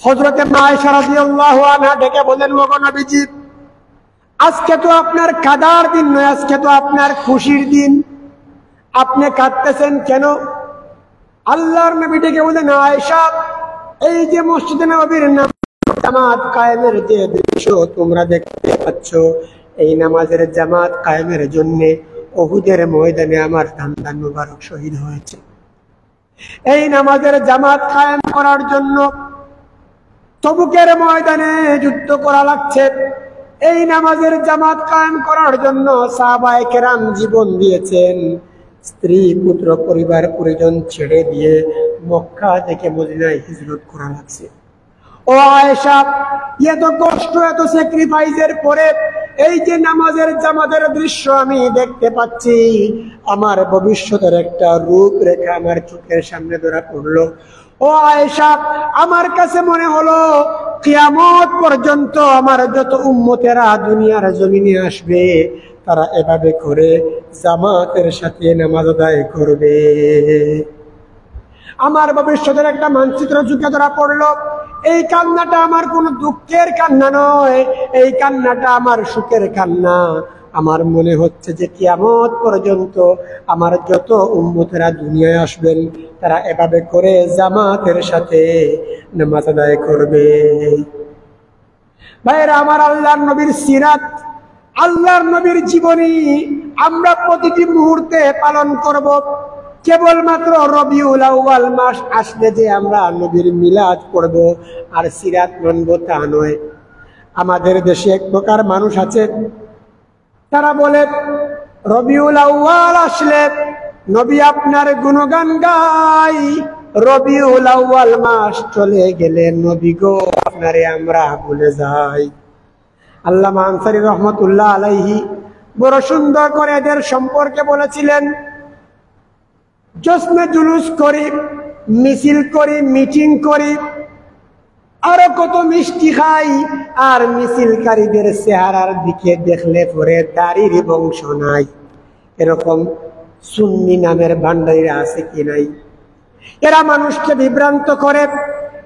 হযরতে মা আয়েশা রাদিয়াল্লাহু আনহা ডেকে বলেন, ওগো নবীজি, আজকে তো আপনার কাদার দিন নয়, আজকে তো আপনার খুশির দিন, আপনি কাঁদতেছেন কেন? আল্লাহর নবী ডেকে বলেন, আয়েশা, এই যে মসজিদে নববীর জামাত কায়েমের যে দৃশ্য তোমরা দেখতে পাচ্ছ, এই নামাজের জামাত কায়েমের জন্য উহুদের ময়দানে আমার সন্তান মুবারক শহীদ হয়েছে। এই নামাজের জামাত কায়েম করার জন্য তবুকের ময়দানে যুদ্ধ করা লাগছে। এই নামাজের জামাত কায়েম করার জন্য সাহাবায়ে কেরাম জীবন দিয়েছেন। স্ত্রী পুত্র পরিবার পরিজন ছেড়ে দিয়ে মক্কা থেকে মদিনায় হিজরত করা লাগছে। ও আয়েশা, এত কষ্ট এত স্যাক্রিফাইসের পরে এই যে নামাজের জামাতের দৃশ্য আমি দেখতে পাচ্ছি, আমার ভবিষ্যতের একটা রূপরেখা আমার চোখের সামনে ধরা পড়লো। ও আয়েশা, আমার কাছে মনে হলো কিয়ামত পর্যন্ত আমার যত উম্মতেরা দুনিয়ার জমিনে আসবে, তারা এভাবে করে জামাতের সাথে নামাজ আদায় করবে। আমার ভবিষ্যতের একটা মানচিত্র চোখে ধরা পড়লো। এই কান্নাটা আমার কোনো দুঃখের কান্না নয়, এই কান্নাটা আমার সুখের কান্না। আমার মনে হচ্ছে যে কিয়ামত পর্যন্ত আমার যত উম্মতেরা দুনিয়ায় আসবেন, তারা এভাবে করে জামাতের সাথে নামাজ আদায় করবে। ভাইরা আমার, আল্লাহর নবীর সিরাত, আল্লাহর নবীর জীবনী আমরা প্রতিটি মুহূর্তে পালন করব। কেবলমাত্র রবিউল আউয়াল মাস আসলে যে আমরা নবীর মিলাদ করব আর সিরাত মানব তা নয়। আমাদের দেশে এক প্রকার মানুষ আছে, তারা বলে রবিউল আউয়াল আসলে নবী আপনার গুণগান গাই, রবিউল আউয়াল মাস চলে গেলে নবী গো আপনারে আমরা ভুলে যাই। আল্লামা আনসারী রহমতুল্লাহ আলাইহি বড় সুন্দর করে এদের সম্পর্কে বলেছিলেন, জশ্নে জুলুস করি, মিছিল করি, মিটিং করি, আরো কত মিষ্টি খাই, আর মিছিলকারীদের চেহারার দিকে দেখলে পরে দাড়ির বংশ নাই। এরকম সুন্নি নামের ভান্ডারীরা আছে কি নাই? এরা মানুষকে বিভ্রান্ত করে,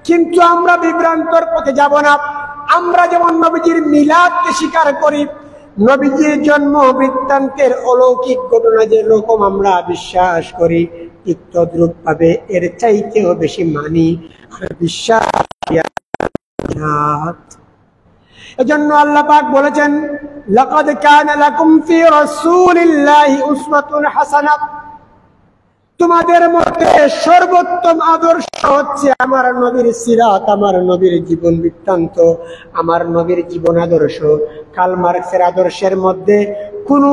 কিন্তু আমরা বিভ্রান্তর পথে যাব না। আমরা যেমন নবীজির মিলাদকে স্বীকার করি, নবীজির জন্ম বৃত্তান্তের অলৌকিক ঘটনা যে রকম আমরা বিশ্বাস করি, ঠিক তদ্রূপ ভাবে এর চাইতেও বেশি মানি আর বিশ্বাস। এজন্য আল্লাহ পাক বলেছেন, লাকাদ কানা লাকুম ফি রাসূলিল্লাহি উসওয়াতুন হাসানাহ, তোমাদের মধ্যে সর্বোত্তম আদর্শ হচ্ছে আমার নবীর সিরাত, আমার নবীর জীবন বৃত্তান্ত, আমার নবীর জীবন আদর্শ। কার্ল মার্কসের আদর্শের মধ্যে কোনো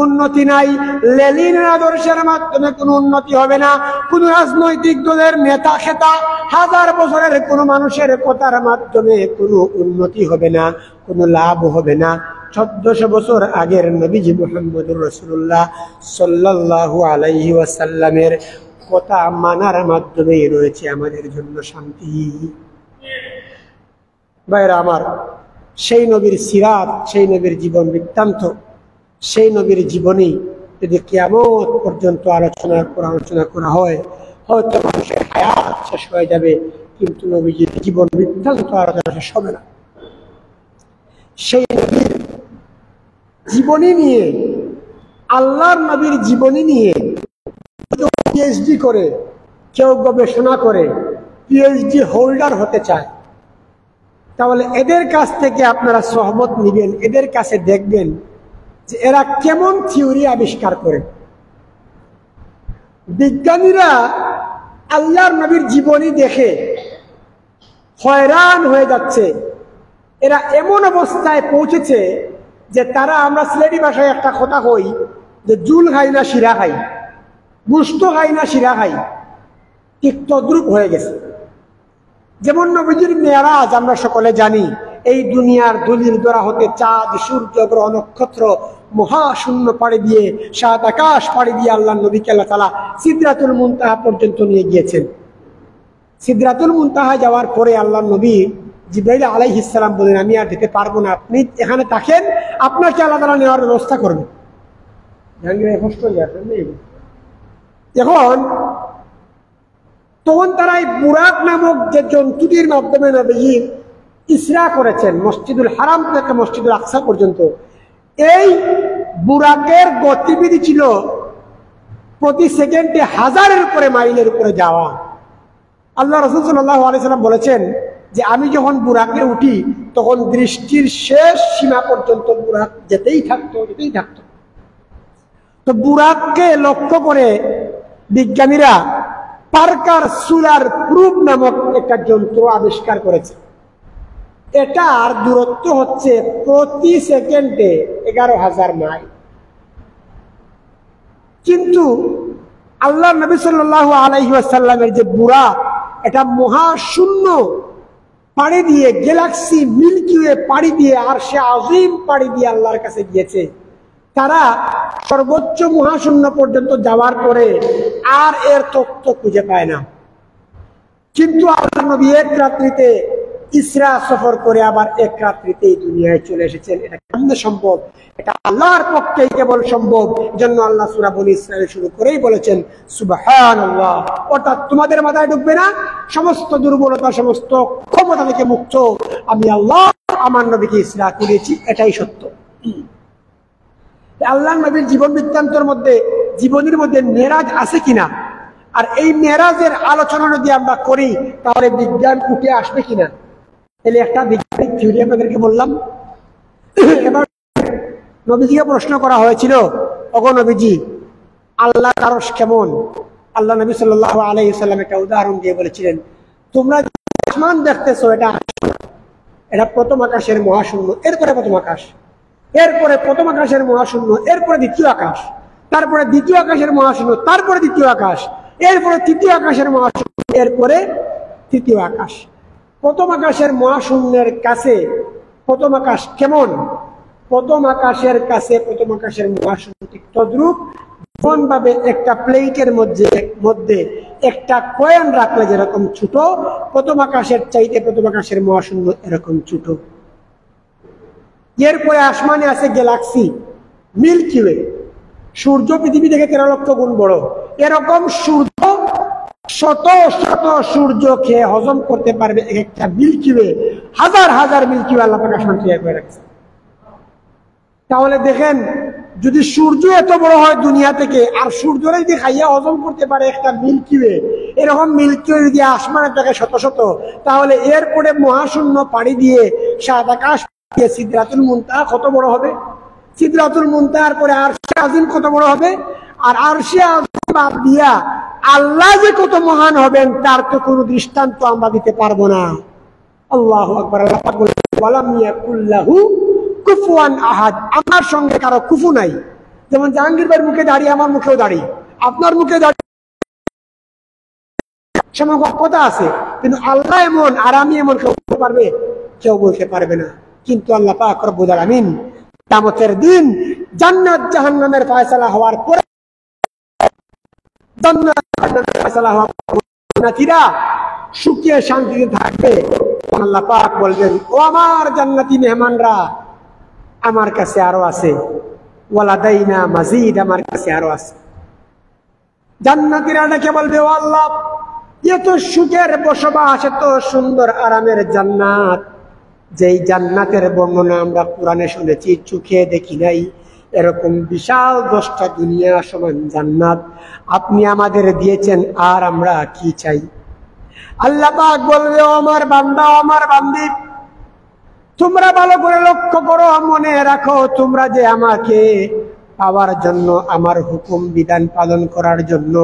উন্নতি নাই, লেনিনের আদর্শের মাধ্যমে কোনো উন্নতি হবে না, কোন রাজনৈতিক দলের নেতা খেতা হাজার বছরের কোনো মানুষের কথার মাধ্যমে কোনো উন্নতি হবে না, কোনো লাভ হবে না। 1400 বছর আগের নবীজি মুহাম্মদুর রাসূলুল্লাহ সাল্লাল্লাহু আলাইহি ওয়াসাল্লামের কথা মানার মাধ্যমেই রয়েছে আমাদের জন্য শান্তি। ভাইরা আমার, সেই নবীর সিরাত, সেই নবীর জীবন বৃত্তান্ত, সেই নবীর জীবনী যদি কিয়ামত পর্যন্ত আলোচনা করা হয়, হয়তো মানুষের হায়াত শেষ হয়ে যাবে, কিন্তু নবীজির জীবন বৃত্তান্ত আলোচনা শেষ হবে না। সেই নবীর জীবনী নিয়ে, আল্লাহর নবীর জীবনী নিয়ে কেউ পিএইচডি করে, কেউ গবেষণা করে, পিএইচডি হোল্ডার হতে চায়, তাহলে এদের কাছ থেকে আপনারা সহমত নিবেন, এদের কাছে দেখবেন যে এরা কেমন থিওরি আবিষ্কার করে। বিজ্ঞানীরা আল্লাহর নবীর জীবনী দেখে হয়রান হয়ে যাচ্ছে। এরা এমন অবস্থায় পৌঁছেছে যে তারা, আমরা সিলেটি ভাষায় একটা কথা কই যে জুল খাই না শিরা খাই, গুস্ত খাই না শিরা খাই, ঠিক তদ্রূপ হয়ে গেছে। যেমন নবীজির মেরাজ আমরা সকলে জানি, এই দুনিয়ার দলিল দরা হতে চাঁদ, সূর্য, গ্রহ, নক্ষত্র, মহাশূন্য পাড়ি দিয়ে, সাত আকাশ পাড়ি দিয়ে আল্লাহ নবীকে আল্লাহ তাআলা সিদরাতুল মুনতাহা পর্যন্ত নিয়ে গিয়েছেন। সিদরাতুল মুনতাহা যাওয়ার পরে আল্লাহ নবী জিবরাইল আলাইহিস সালাম বলেন, আমি আর যেতে পারবো না, আপনি এখানে থাকেন, আপনাকে আল্লাহ তাআলা নেওয়ার ব্যবস্থা করবেন। এখন তখন তারা এই বুরাক নামক যে জন্তুটির মাধ্যমে নবীজি ইসরা করেছেন মসজিদুল হারাম থেকে মসজিদুল আকসা পর্যন্ত। এই বুরাকের গতিবিধি ছিল প্রতি সেকেন্ডে 1000-এর উপরে মাইলের উপরে যাওয়া। আল্লাহ রাসূল সাল্লাল্লাহু আলাইহি সাল্লাম বলেছেন যে আমি যখন বুরাকে উঠি তখন দৃষ্টির শেষ সীমা পর্যন্ত বুরাক যেতেই থাকতো। তো বুরাককে লক্ষ্য করে বিজ্ঞানীরা পার্কার সোলার প্রুফ নামক একটা যন্ত্র আবিষ্কার করেছে। এটার দূরত্ব হচ্ছে প্রতি সেকেন্ডে 11,000 মাইল। কিন্তু আল্লাহ নবী সাল্লাল্লাহু আলাইহি ওয়াসাল্লামের যে বুরাক, এটা মহাশূন্য পাড়ি দিয়ে, গ্যালাক্সি মিল্কি ওয়ে পাড়ি দিয়ে, আরশে আজিম পাড়ি দিয়ে আল্লাহর কাছে গিয়েছে। তারা সর্বোচ্চ মহাশূন্য পর্যন্ত যাওয়ার পরে আর এর তথ্য খুঁজে পায় না। কিন্তু আল্লাহ নবী এক রাত্রিতে ইসরা সফর করে আবার এক রাত্রিতে এই দুনিয়ায় চলে এসেছেন। এটা কেমনে সম্ভব? এটা আল্লাহর পক্ষেই কেবল সম্ভব। এজন্য আল্লাহ সূরা বনী ইসরাঈল শুরু করেই বলেছেন সুবহানাল্লাহ। অর্থাৎ তোমাদের মাথায় ঢুকবে না, সমস্ত দুর্বলতা, সমস্ত ক্ষমতা থেকে মুক্ত আমি আল্লাহ আমার নবীকে ইসরা করেছি, এটাই সত্য। আল্লাহ নবীর জীবন বৃত্তান্তের মধ্যে, জীবনের মধ্যে মেরাজ আছে কিনা, আর এই মেরাজের আলোচনা যদি আমরা করি তাহলে বিজ্ঞান উঠে আসবে কিনা। তাহলে একটা বিজ্ঞানিক থিওরি আপনাদেরকে বললাম। এবার নবীজিকে প্রশ্ন করা হয়েছিল, ওগো নবীজি, আল্লাহর আরশ কেমন? আল্লাহ নবী সাল্লাল্লাহু আলাইহি ওয়াসাল্লাম একটা উদাহরণ দিয়ে বলেছিলেন, তোমরা আসমান দেখতেছো, এটা প্রথম আকাশের মহাশূন্য, এরপরে প্রথম আকাশ, এরপরে প্রথম আকাশের মহাশূন্য, এরপরে দ্বিতীয় আকাশ, তারপরে দ্বিতীয় আকাশের মহাশূন্য, তারপরে দ্বিতীয় আকাশ, এরপরে তৃতীয় আকাশের মহাশূন্য, এরপরে তৃতীয় আকাশ। প্রথম আকাশের মহাশূন্যের কাছে প্রথম আকাশ কেমন? প্রথম আকাশের কাছে প্রথম আকাশের মহাশূন্য ঠিক তদ্রূপ যেমন ভাবে একটা প্লেটের মধ্যে একটা কয়েন রাখলে যেরকম ছোট, প্রথম আকাশের চাইতে প্রথম আকাশের মহাশূন্য এরকম ছোট। এরপরে আসমানে আছে গ্যালাক্সি, মিল্কি ওয়ে, সূর্য পৃথিবী থেকে 13 লক্ষ গুণ বড়। এরকম সূর্য শত শত সূর্য খেয়ে হজম করতে পারবে একটা মিল্কি ওয়ে, হাজার হাজার মিল্কি ওয়ে আল্লাহ পাক আসমান তৈরি করে রাখছে। তাহলে দেখেন, যদি সূর্য এত বড় হয় দুনিয়া থেকে, আর সূর্যরা যদি খাইয়া হজম করতে পারে একটা মিল্কি ওয়ে, এরকম মিল্কি ওয়ে যদি আসমানে থাকে শত শত, তাহলে এরপরে মহাশূন্য পাড়ি দিয়ে সাত আকাশ দিয়ে সিদরাতুল মুনতাহা কত বড় হবে? সিদরাতুল মুনতাহার পরে আরশে আজিম কত বড় হবে? আর আরশে আজিম বাদ দিয়া আল্লাহ যে কত মহান হবেন তার তো কোনো দৃষ্টান্ত আমরা দিতে পারবো না। আল্লাহু আকবার। আল্লাহ পাক বলেন, ওয়ালাম ইয়াকুল্লাহু কুফুয়ান আহাদ, আমার সঙ্গে কারো কুফু নাই। যেমন জাহাঙ্গীর ভাইয়ের মুখে দাঁড়িয়ে আমার মুখেও দাঁড়িয়ে, আপনার মুখে দাঁড়িয়ে সমকক্ষতা আছে, কিন্তু আল্লাহ এমন আর আমি এমন কেউ বলতে পারবে? কেউ বলতে পারবে না। কিন্তু আল্লাহ পাক রব্বুল আলামিন কিয়ামতের দিন জান্নাত জাহান্নামের ফয়সালা হওয়ার পরে, জান্নাত জাহান্নামের ফয়সালা হওয়ার পরে জান্নাতীরা সুখে শান্তিতে থাকবে। আল্লাহ পাক বলবেন, ও আমার জান্নাতি মেহমানরা, আমার কাছে আরো আছে, ওয়ালাদাইনা মাজিদ, আমার কাছে আরো আছে। জান্নাতীরা ডেকে বলবে, ও আল্লাহ, এত সুখের বসবাস, এত সুন্দর আরামের জান্নাত, যেই জান্নাতের বর্ণনা আমরা কোরআনে শুনেছি, চোখে দেখি নাই, এরকম বিশাল 10টা দুনিয়া সমান জান্নাত আপনি আমাদের দিয়েছেন, আর আমরা কি চাই? আল্লাহ পাক বলবে, ও আমার বান্দা, ও আমার বান্দি, তোমরা ভালো করে লক্ষ্য করো, মনে রাখো, তোমরা যে আমাকে পাওয়ার জন্য, আমার হুকুম বিধান পালন করার জন্য,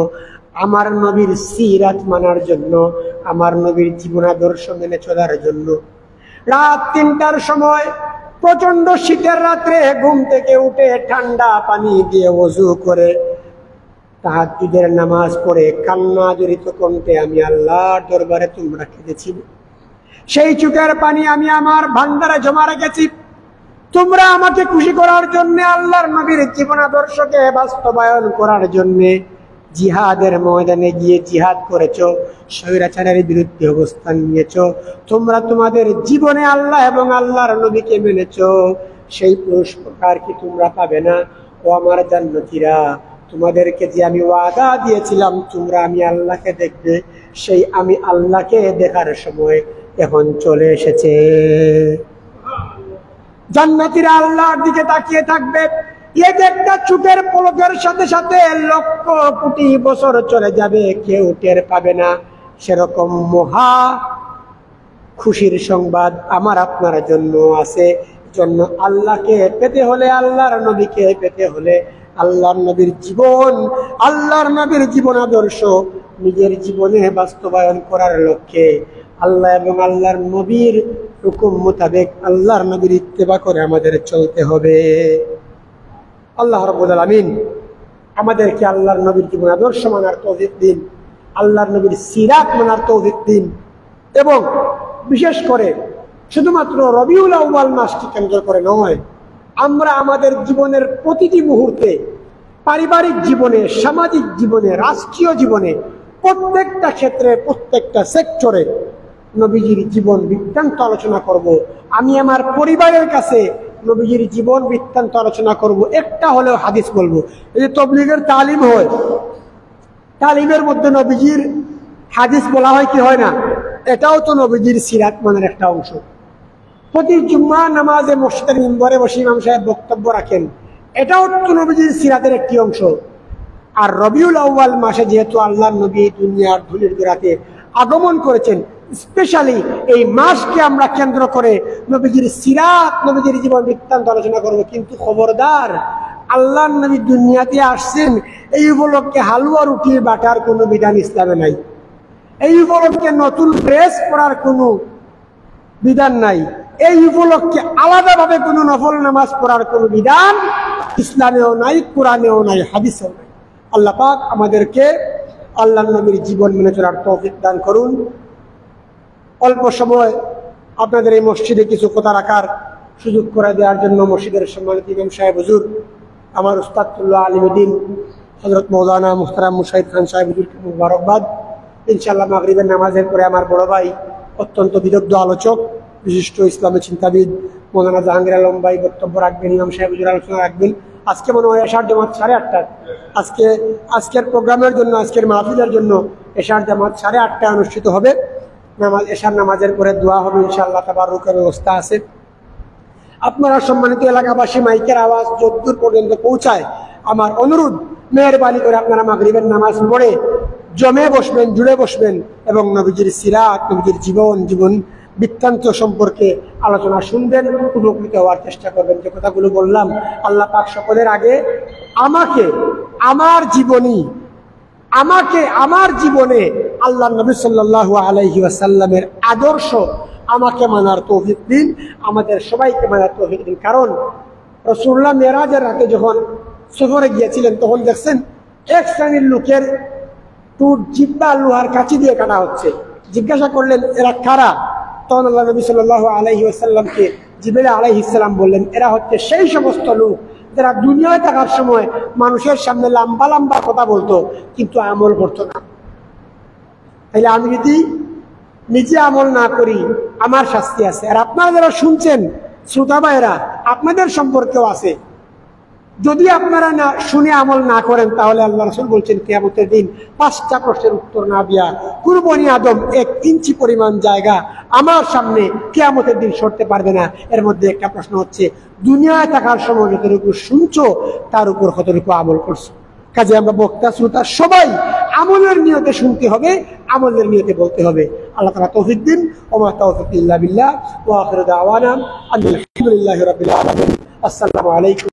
আমার নবীর সিরাত মানার জন্য, আমার নবীর জীবনাদর্শ মেনে চলার জন্য রাত 3টার সময় প্রচন্ড শীতের রাত্রে ঘুম থেকে উঠে ঠান্ডা পানি দিয়ে ওযু করে তাহাজ্জুদের নামাজ পড়ে কান্না জড়িত কণ্ঠে আমি আল্লাহর দরবারে তোমরা কেঁদেছিলে, সেই চোখের পানি আমি আমার ভান্ডারে জমা রেখেছি। তোমরা আমাকে খুশি করার জন্য, আল্লাহর নবীর জীবনাদর্শকে বাস্তবায়ন করার জন্য জিহাদের ময়দানে গিয়ে জিহাদ করেছো, স্বৈরাচারের বিরুদ্ধে অবস্থান নিয়েছো, তোমরা তোমাদের জীবনে আল্লাহ এবং আল্লাহর নবীকে মেনেছো, সেই পুরস্কার কি তোমরা পাবে না? ও আমার জান্নাতীরা, তোমাদেরকে যে আমি ওয়াদা দিয়েছিলাম তোমরা আমি আল্লাহকে দেখবে, সেই আমি আল্লাহকে দেখার সময় এখন চলে এসেছে। জান্নাতীরা আল্লাহর দিকে তাকিয়ে থাকবে। এক একটা চোখের পলকের সাথে সাথে লক্ষ কোটি বছর চলে যাবে, কেউ টের পাবে না। সেরকম মহা খুশির সংবাদ আমার আপনার জন্য আছে। জন্য আল্লাহকে পেতে হলে, আল্লাহর নবীকে পেতে হলে, আল্লাহর নবীর জীবন, আল্লাহর নবীর জীবন আদর্শ নিজের জীবনে বাস্তবায়ন করার লক্ষ্যে আল্লাহ এবং আল্লাহর নবীর হুকুম মোতাবেক আল্লাহর নবীর ইত্তেবা করে আমাদের চলতে হবে। আল্লাহ রাব্বুল আলামিন আমাদেরকে আল্লাহর নবীর জীবন আদর্শ মানার তৌফিক দিন, আল্লাহর নবীর সিরাত মানার তৌফিক দিন, এবং বিশেষ করে শুধুমাত্র রবিউল আউয়াল মাসকে কেন্দ্র করে নয়, আমরা আমাদের জীবনের প্রতিটি মুহূর্তে, পারিবারিক জীবনে, সামাজিক জীবনে, রাষ্ট্রীয় জীবনে, প্রত্যেকটা ক্ষেত্রে, প্রত্যেকটা সেক্টরে নবীজির জীবন বৃত্তান্ত আলোচনা করব। আমি আমার পরিবারের কাছে নবীজির জীবন বৃত্তান্ত আলোচনা করব, একটা হলেও হাদিস বলবো। এই যে তবলিগের তালিম হয়, তালিমের মধ্যে নবীজির হাদিস বলা হয় কি হয় না? এটাও তো নবীজির সিরাত মানের একটা অংশ। প্রতি জুম্মা নামাজে মসজিদের মিম্বরে বসে ইমাম সাহেব বক্তব্য রাখেন, এটাও তো নবীজির সিরাতের একটি অংশ। আর রবিউল আউয়াল মাসে যেহেতু আল্লাহর নবী দুনিয়ার ধুলির গোড়াতে আগমন করেছেন, স্পেশালি এই মাসকে আমরা কেন্দ্র করে নবীজির সিরাত, নবীজির জীবন বৃত্তান্ত আলোচনা করব। কিন্তু খবরদার, আল্লাহর নবী দুনিয়াতে আসছেন এই উপলক্ষে হালুয়া রুটি বাটার কোনো বিধান ইসলামে নাই। এই উপলক্ষে নতুন ড্রেস পরার কোনো বিধান নাই। এই উপলক্ষে আলাদাভাবে কোনো নফল নামাজ পড়ার কোনো বিধান ইসলামেও নাই, কোরআনেও নাই, হাদিসেও নাই। আল্লাহ পাক আমাদেরকে আল্লাহর নবীর জীবন মেনে চলার তৌফিক দান করুন। অল্প সময় আপনাদের এই মসজিদে কিছু কথা রাখার সুযোগ করে দেওয়ার জন্য মসজিদের সম্মানিত ইমাম সাহেব হুজুর, আমার উস্তাদুল্লাহ আলিমুদ্দিন হযরত মাওলানা মুহতারাম মুশাহিদ খান সাহেব হুজুরকে মুবারকবাদ। ইনশাআল্লাহ মাগরিবের নামাজের পরে আমার বড় ভাই, অত্যন্ত বিদগ্ধ আলোচক, বিশিষ্ট ইসলামী চিন্তাবিদ মৌলানা জাহাঙ্গীর আলম ভাই বক্তব্য রাখবেন, ইমাম সাহেব হুজুর আলোচনা রাখবেন। আজকে মনে হয় এশার জামাত 8:30। আজকের প্রোগ্রামের জন্য, আজকের মাহফিলের জন্য এশার জামাত 8:30 অনুষ্ঠিত হবে। এশার নামাজের পরে দোয়া হবে ইনশাআল্লাহ, তাবারুকের ব্যবস্থা আছে। আপনারা সম্মানিত এলাকাবাসী মাইকের আওয়াজ যতদূর পর্যন্ত পৌঁছায়, আমার অনুরোধ, মেহরবানি করে আপনারা মাগরিবের নামাজ পড়ে জমে বসবেন, জুড়ে বসবেন এবং নবীজির সিরাত, নবীজির জীবন বৃত্তান্ত সম্পর্কে আলোচনা শুনবেন, উপকৃত হওয়ার চেষ্টা করবেন। যে কথাগুলো বললাম, আল্লাহ পাক সকলের আগে আমাকে আমার জীবনে আল্লাহ নবী সাল্লাল্লাহু আলাইহি ওয়াসাল্লামের আদর্শ আমাকে মানার তৌফিক দিন, আমাদের সবাইকে মানার তৌফিক দিন। কারণ রাসূলুল্লাহ মেরাজের রাতে যখন সফরে গিয়েছিলেন, তখন দেখছেন এক শ্রেণীর লোকের টুট জিব্বা লোহার কাঁচি দিয়ে কাটা হচ্ছে। জিজ্ঞাসা করলেন এরা কারা? তখন আল্লাহ নবী সাল্লাল্লাহু আলাইহি ওয়াসাল্লামকে জিবরিল আলাইহিস সালাম বললেন, এরা হচ্ছে সেই সমস্ত লোক যারা দুনিয়ায় থাকার সময় মানুষের সামনে লম্বা লম্বা কথা বলতো কিন্তু আমল করতো না। তাইলে আমি যদি নিজে আমল না করি আমার শাস্তি আছে। আর আপনারা যারা শুনছেন শ্রোতা ভাইয়েরা, আপনাদের সম্পর্কেও আছে। যদি আপনারা না শুনে আমল না করেন, তাহলে আল্লাহ রাসূল বলছেন কিয়ামতের দিন 5টা প্রশ্নের উত্তর না দিয়া কোন বনি আদম 1 ইঞ্চি পরিমাণ জায়গা আমার সামনে কিয়ামতের দিন সরতে পারবে না। এর মধ্যে একটা প্রশ্ন হচ্ছে, দুনিয়ায় থাকার সময় যতটুকু শুনছো তার উপর কতটুকু আমল করছো। কাজে আমরা বক্তা শ্রোতা সবাই আমলের নিয়তে শুনতে হবে, আমলের নিয়তে বলতে হবে। আল্লাহ তাআলা তৌফিক দিন। ওয়া মা তাওফিক ইল্লা বিল্লাহ ওয়া আখিরু দাওয়ানা আলহামদুলিল্লাহি রাব্বিল আলামিন। আসসালামু আলাইকুম।